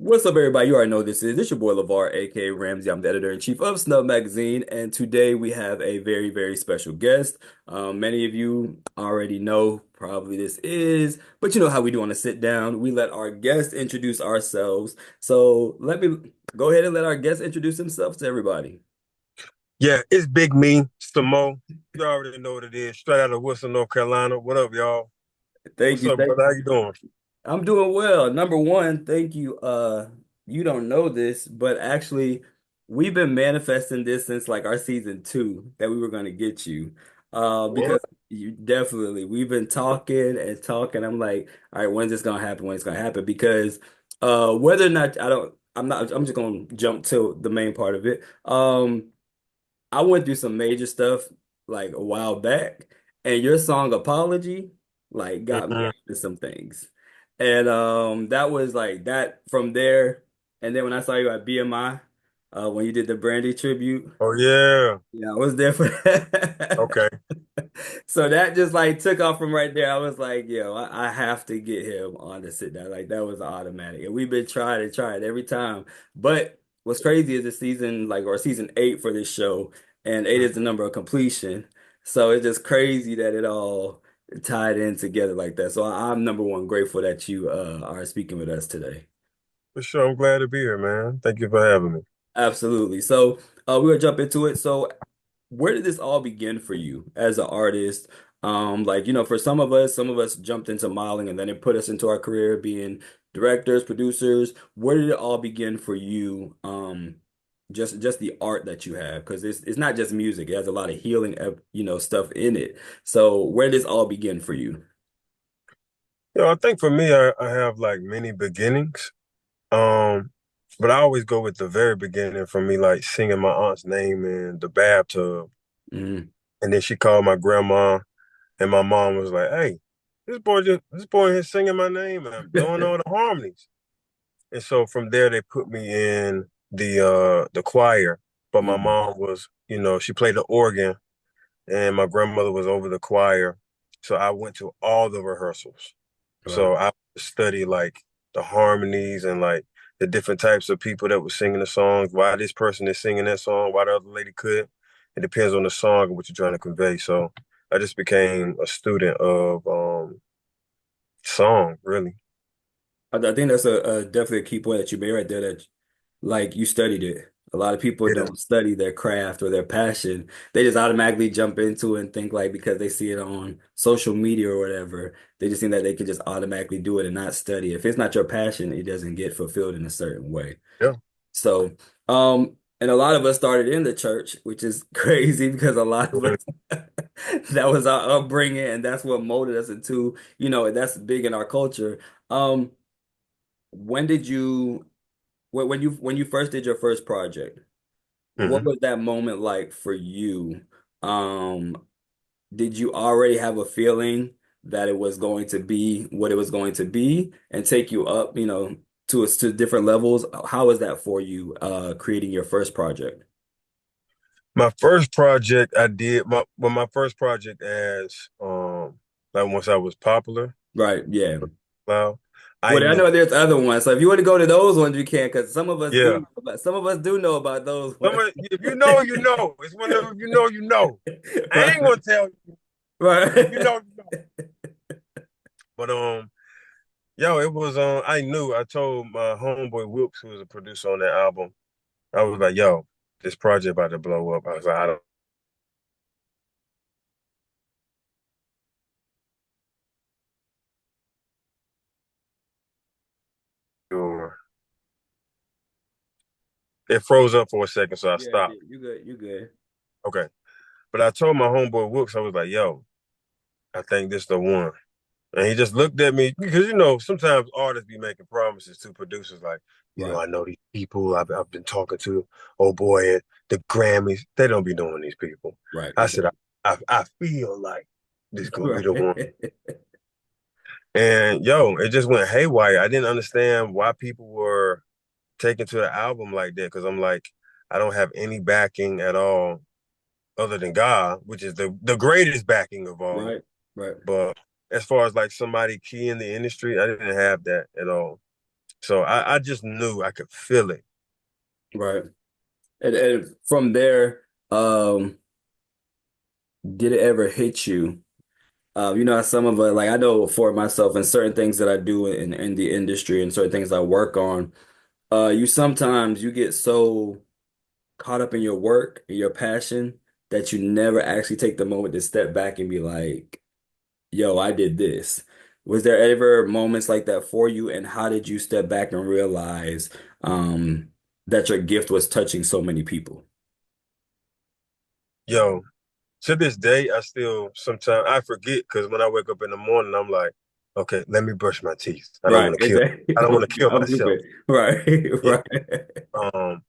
What's up, everybody? You already know this your boy Levar, aka Ramzie. I'm the editor-in-chief of Snubb3d Magazine, and today we have a very, very special guest. Many of you already know probably this is, but you know how we do on a sit down. We let our guests introduce ourselves. So let me go ahead and let our guests introduce themselves to everybody. Yeah, it's Big Me, Samoht. You already know what it is. Straight out of Wilson, North Carolina. What up, y'all? Thank What's you. up, brother? How you doing? I'm doing well. Number one, thank you. You don't know this, but actually, we've been manifesting this since like our season two that we were going to get you. Because What? you definitely, we've been talking and talking. I'm like, all right, when's this gonna happen? When's it's gonna happen? Because whether or not I'm just gonna jump to the main part of it. I went through some major stuff like a while back, and your song Apology like got me Mm-mm. into some things. And that was like that from there. And then when I saw you at BMI, when you did the Brandy tribute, Oh, yeah. yeah, I was there for that. Okay. So that just like took off from right there. I was like, yo, I have to get him on the sit down. Like that was automatic. And we've been trying and trying every time. But what's crazy is the season, like, or season eight for this show, and eight Mm. is the number of completion. So it's just crazy that it all tied in together like that. So I'm number one grateful that you are speaking with us today. For sure. I'm glad to be here, man. Thank you for having me. Absolutely. So we're gonna jump into it. So where did this all begin for you as an artist? Like, for some of us jumped into modeling and then it put us into our career being directors, producers. Where did it all begin for you? Just the art that you have, because it's not just music. It has a lot of healing, stuff in it. So where did this all begin for you? I think for me, I have like many beginnings. Um, but I always go with the very beginning for me, like singing my aunt's name in the bathtub. Mm. And then she called my grandma, and my mom was like, "Hey, this boy here singing my name and doing all the harmonies." And so from there they put me in the choir. But my Mm. mom was, she played the organ and my grandmother was over the choir. So I went to all the rehearsals. Wow. So I studied like the harmonies and like the different types of people that were singing the songs, why this person is singing that song, why the other lady could. It depends on the song and what you're trying to convey. So I just became a student of song, really. I think that's a definitely a key point that you made right there that like you studied it. A lot of people Yeah. don't study their craft or their passion. They just automatically jump into it and think like because they see it on social media or whatever, they just think that they can just automatically do it and not study. If it's not your passion, it doesn't get fulfilled in a certain way. Yeah. So, and a lot of us started in the church, which is crazy because a lot of us that was our upbringing and that's what molded us into, that's big in our culture. Um, when did you when you first did your first project, what Hmm. was that moment like for you? Um, did you already have a feeling that it was going to be what it was going to be and take you up, to different levels? How was that for you, creating your first project? My first project I did my first project as like once I was popular, Right, yeah. well, I Well, I knew. know there's other ones. So if you want to go to those ones, you can, because Yeah. some of us do know about those ones. If you know, you know. It's one of them, you know, you know. I Right, ain't gonna tell you, but if you right. know, you know. But yo, it was I knew I told my homeboy Wilkes, who was a producer on that album, I was like, yo, this project about to blow up. I was like, I don't know. It froze up for a second, so I Yeah, stopped. you good, you good. Okay. But I told my homeboy Wilkes, I was like, yo, I think this the one. And he just looked at me because sometimes artists be making promises to producers like, Right, I know these people I've been talking to. Oh boy, at the Grammys, they don't be knowing these people. right, I said, I feel like this gonna be the one. right. And yo, it just went haywire. I didn't understand why people were taking to the album like that because I'm like, I don't have any backing at all other than God, which is the greatest backing of all. Right, right. But as far as like somebody key in the industry, I didn't have that at all. So I just knew I could feel it. Right. And from there, did it ever hit you? Some of it, like I know for myself and certain things that I do in the industry and certain things I work on, you sometimes you get so caught up in your work and your passion that you never actually take the moment to step back and be like, yo, I did this. Was there ever moments like that for you? And how did you step back and realize that your gift was touching so many people? Yo, to this day, I still sometimes I forget because when I wake up in the morning, I'm like, okay, let me brush my teeth. Right, exactly. I don't want to kill I'm myself. stupid. Right, Yeah. right. Um,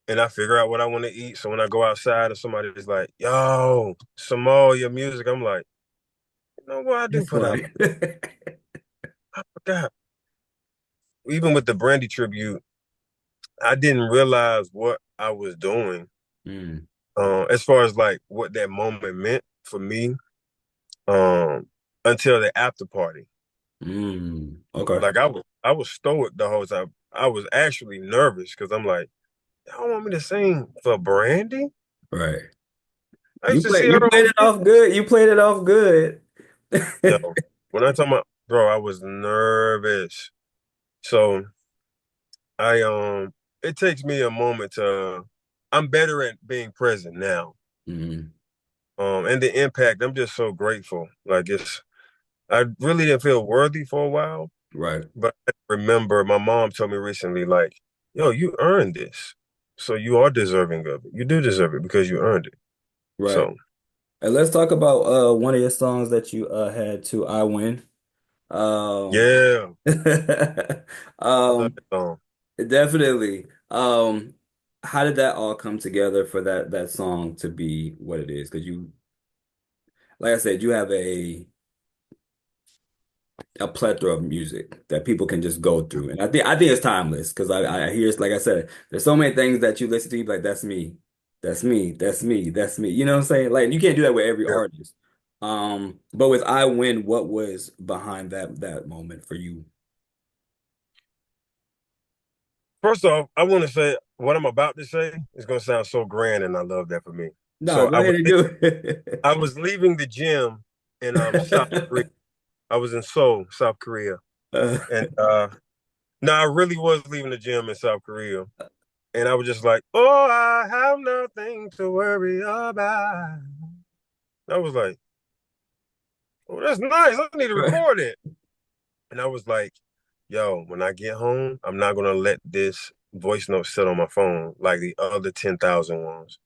and I figure out what I want to eat. So when I go outside and somebody's like, yo, Samoht, your music, I'm like, you know what? I do That's put out. funny. I forgot. Even with the Brandy tribute, I didn't realize what I was doing. Mm, As far as like what that moment meant for me, um, until the after party. okay. Like I was stoic the whole time. I was actually nervous because I'm like, y'all want me to sing for Brandy? Right. I used to see You her played on it off good. You played it off good. yo. When I talk about bro, I was nervous. So I it takes me a moment to I'm better at being present now. Mm, And the impact, I'm just so grateful. Like I really didn't feel worthy for a while, right. but I remember my mom told me recently, like, yo, you earned this. So you are deserving of it. You do deserve it because you earned it. Right. So And let's talk about one of your songs that you had to I Win. Um yeah, I love um that song. definitely. How did that all come together for that song to be what it is? Because you, like I said, you have a plethora of music that people can just go through. And I think it's timeless because I hear it's like I said, there's so many things that you listen to, you be like, that's me. That's me. That's me. That's me. You know what I'm saying? Like you can't do that with every Yeah. artist. But with I Win, what was behind that moment for you? First off, I want to say what I'm about to say is going to sound so grand, and I love that for me. Nah, So go ahead and do it. I was leaving the gym in South Korea. I was in Seoul, South Korea, Uh, and no, I really was leaving the gym in South Korea, and I was just like, "Oh, I have nothing to worry about." I was like, "Oh, that's nice. I need to right. record it." And I was like, "Yo, when I get home, I'm not gonna let this voice note sit on my phone like the other 10,000 ones."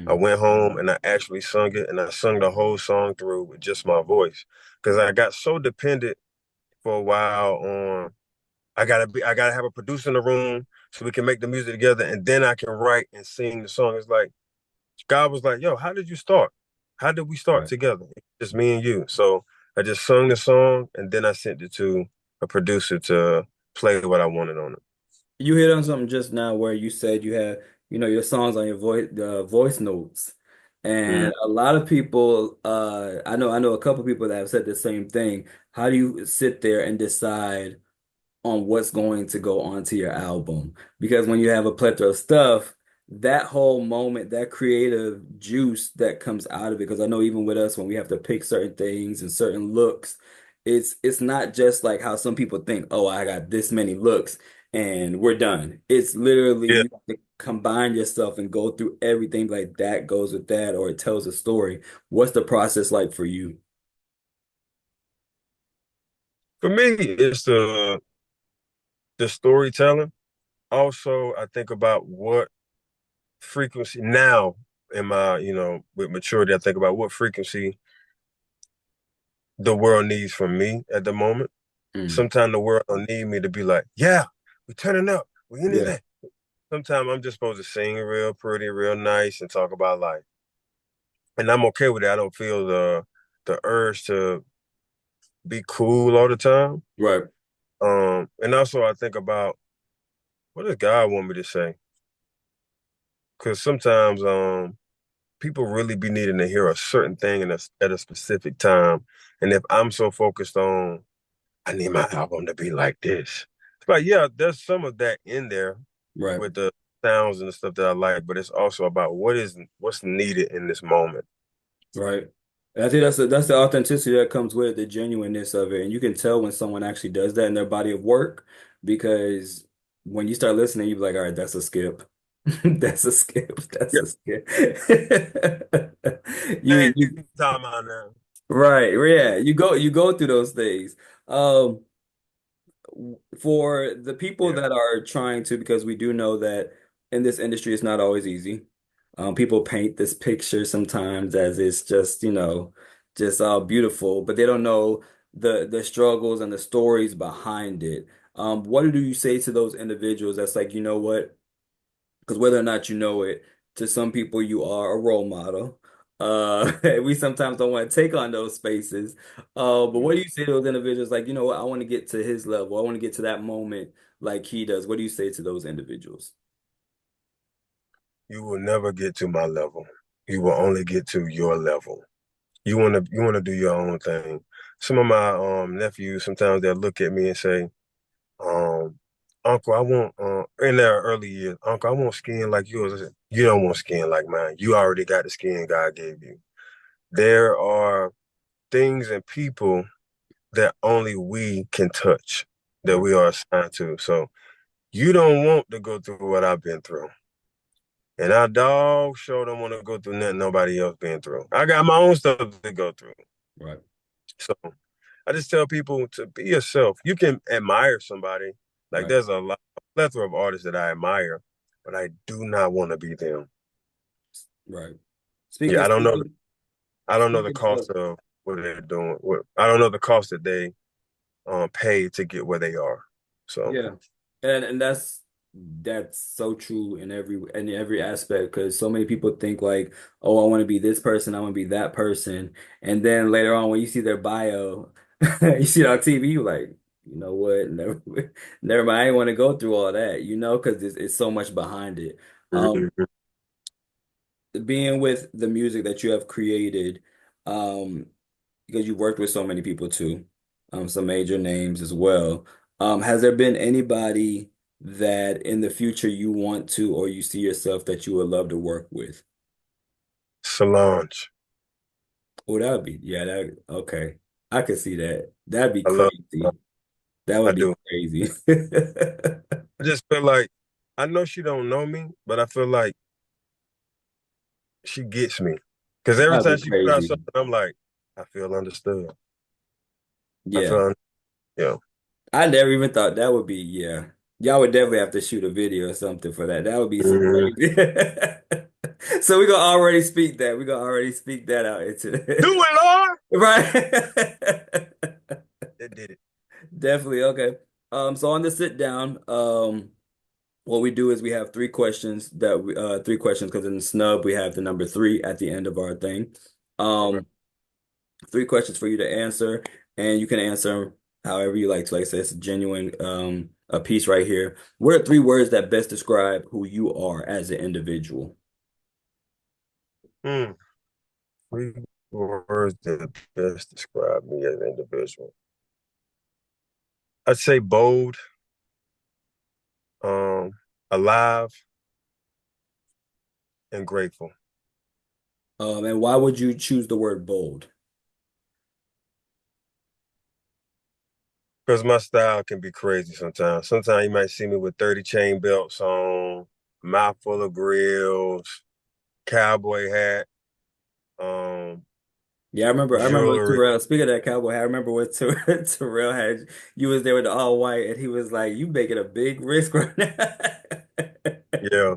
I Mm, went home and I actually sung it, and I sung the whole song through with just my voice because I got so dependent for a while on I gotta have a producer in the room so we can make the music together, and then I can write and sing the song. It's like God was like, "Yo, how did you start? How did we start right. together? Just me and you." So I just sung the song, and then I sent it to a producer to play what I wanted on it. You hit on something just now where you said you have, your songs on your voice notes. Mm. And a lot of people, I know a couple people that have said the same thing. How do you sit there and decide on what's going to go onto your album? Because when you have a plethora of stuff, that whole moment, that creative juice that comes out of it, because I know even with us, when we have to pick certain things and certain looks, it's not just like how some people think, oh, I got this many looks and we're done. It's literally Yeah, you have to combine yourself and go through everything like that goes with that, or it tells a story. What's the process like for you? for me, it's the storytelling. Also, I think about what frequency now in my, with maturity, I think about what frequency the world needs from me at the moment. Mm, Sometimes the world don't need me to be like, yeah, we're turning up. We in yeah, that. Sometimes I'm just supposed to sing real pretty, real nice, and talk about life. And I'm okay with it. I don't feel the urge to be cool all the time. right. And also I think about what does God want me to say? Because sometimes people really be needing to hear a certain thing at a specific time. And if I'm so focused on I need my album to be like this. like, yeah, there's some of that in there Right. with the sounds and the stuff that I like, but it's also about what's needed in this moment. Right. And I think that's the authenticity that comes with it, the genuineness of it. And you can tell when someone actually does that in their body of work because when you start listening, you're like, all right, that's a skip. That's a skip. That's Yeah, a skip. man, You time out now. right, yeah. You go through those things. Um for the people Yeah. that are trying to, because we do know that in this industry, it's not always easy. People paint this picture sometimes as it's just, just beautiful, but they don't know the struggles and the stories behind it. What do you say to those individuals that's like, you know what? Because whether or not you know it, to some people you are a role model. We sometimes don't want to take on those spaces. But what do Mhm. you say to those individuals like, you know what, I want to get to his level. I want to get to that moment like he does. What do you say to those individuals? You will never get to my level. You will only get to your level. You wanna do your own thing. Some of my nephews sometimes they'll look at me and say, um, Uncle, I want in their early years, Uncle, I want skin like yours. I said, you don't want skin like mine. You already got the skin God gave you. There are things and people that only we can touch, that Right, we are assigned to. So you don't want to go through what I've been through. And our dog sure don't want to go through nothing nobody else been through. I got my own stuff to go through. right, So I just tell people to be yourself. You can admire somebody. Like right, there's a plethora of artists that I admire, but I do not want to be them. right. Yeah, Speaking, speaking, I don't know the speaking of, cost of what they're doing. I don't know the cost that they pay to get where they are. So yeah, and that's so true in every aspect because so many people think like, oh, I want to be this person, I want to be that person, and then later on when you see their bio, you see it on TV, you like, you know what, never, never mind, I didn't want to go through all that, because it's so much behind it. Um, mhm. being with the music that you have created, um, because you've worked with so many people too, some major names as well. Has there been anybody that in the future you want to or you see yourself that you would love to work with? Solange. Oh, that would be, yeah, okay. I could see that. That'd be I love crazy. That I would be do. crazy. I just feel like I know she don't know me, but I feel like she gets me. Because every That'd time be she put out crazy. something, I'm like, I feel understood. I Yeah. feel, yeah. I never even thought that would be, yeah. Y'all would definitely have to shoot a video or something for that. That would be some Mhm. crazy. So we're gonna already speak that. We're gonna already speak that out into Do the it, Lord. right. They did it. Definitely. Okay. So on the sit down, what we do is we have three questions because in the snub we have the number three at the end of our thing. Okay. Um, three questions for you to answer, and you can answer however you like to. Like I said, it's a genuine a piece right here. What are three words that best describe who you are as an individual? Hmm. Three words that best describe me as an individual. I'd say bold, um, alive, and grateful. And why would you choose the word bold? Because my style can be crazy sometimes. Sometimes you might see me with 30 chain belts on, mouth full of grills, cowboy hat, um, Yeah, I remember with jewelry. Terrell. Speaking of that cowboy, I remember with Terrell had you was there with the all white, and he was like, "You making a big risk right now." Yeah,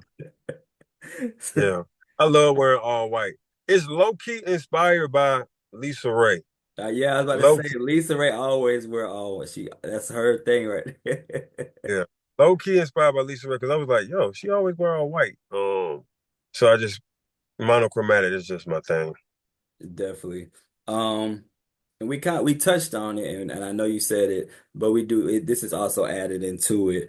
yeah. I love wearing all white. It's low key inspired by Lisa Ray. Yeah, I was about to Low say key, Lisa Ray always wear all that's her thing right there. yeah. Low key inspired by Lisa Ray because I was like, yo, she always wear all white. So I just monochromatic is just my thing. Definitely. And we touched on it, and I know you said it, but we do it. This is also added into it.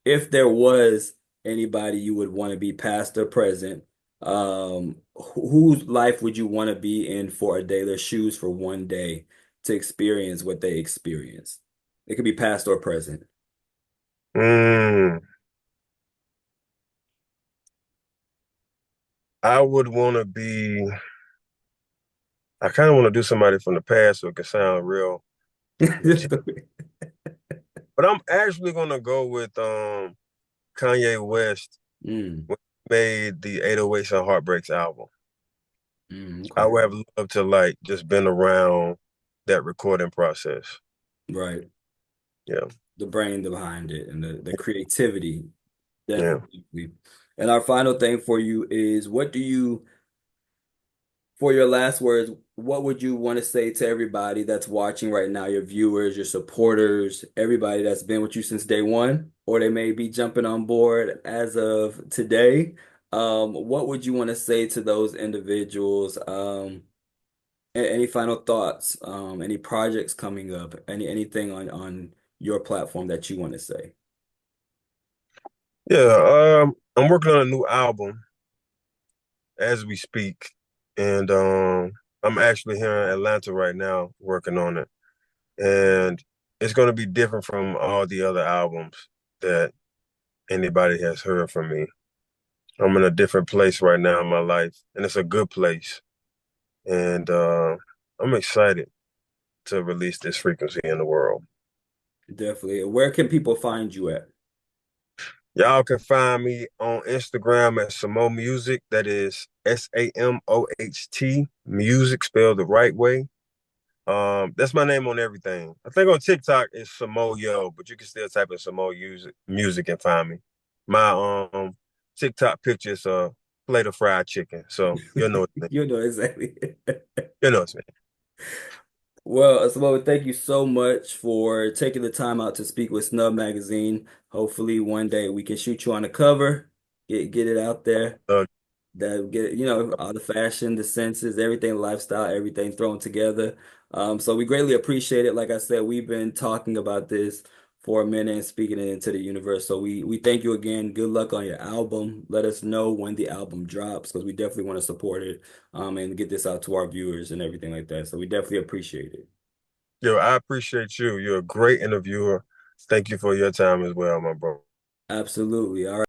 If there was anybody you would want to be past or present, whose life would you want to be in for a day? Their shoes for one day to experience what they experienced. It could be past or present. Mm, I would want to be. I kind of want to do somebody from the past so it can sound real legit. But I'm actually gonna go with Kanye West Mm, when he made the 808s and Heartbreaks album. I okay. would have loved to like just been around that recording process. Right. Yeah, The brain behind it and the creativity, yeah. definitely. And our final thing for you is what do you, for your last words, what would you want to say to everybody that's watching right now, your viewers, your supporters, everybody that's been with you since day one, or they may be jumping on board as of today? What would you want to say to those individuals? Any final thoughts? Any projects coming up? Anything on your platform that you want to say? Yeah, I'm working on a new album as we speak, and I'm actually here in Atlanta right now working on it, and it's going to be different from all the other albums that anybody has heard from me. I'm in a different place right now in my life, and it's a good place, and I'm excited to release this frequency in the world. Definitely. Where can people find you at? Y'all can find me on Instagram at Samoht Music. That is Samoht Music, spelled the right way. That's my name on everything. I think on TikTok it's Samoht Yo, but you can still type in Samoht Music and find me. My TikTok picture is a plate of fried chicken, so you'll know it's me. You know exactly. You know it's me. Well, Samoht, thank you so much for taking the time out to speak with Snub Magazine. Hopefully, one day we can shoot you on the cover, get it out there. Uh, That get all the fashion, the senses, everything, lifestyle, everything thrown together. So we greatly appreciate it. Like I said, we've been talking about this for a minute and speaking it into the universe. So we thank you again. Good luck on your album. Let us know when the album drops because we definitely want to support it and get this out to our viewers and everything like that. So we definitely appreciate it. Yo, I appreciate you. You're a great interviewer. Thank you for your time as well, my bro. Absolutely. All right.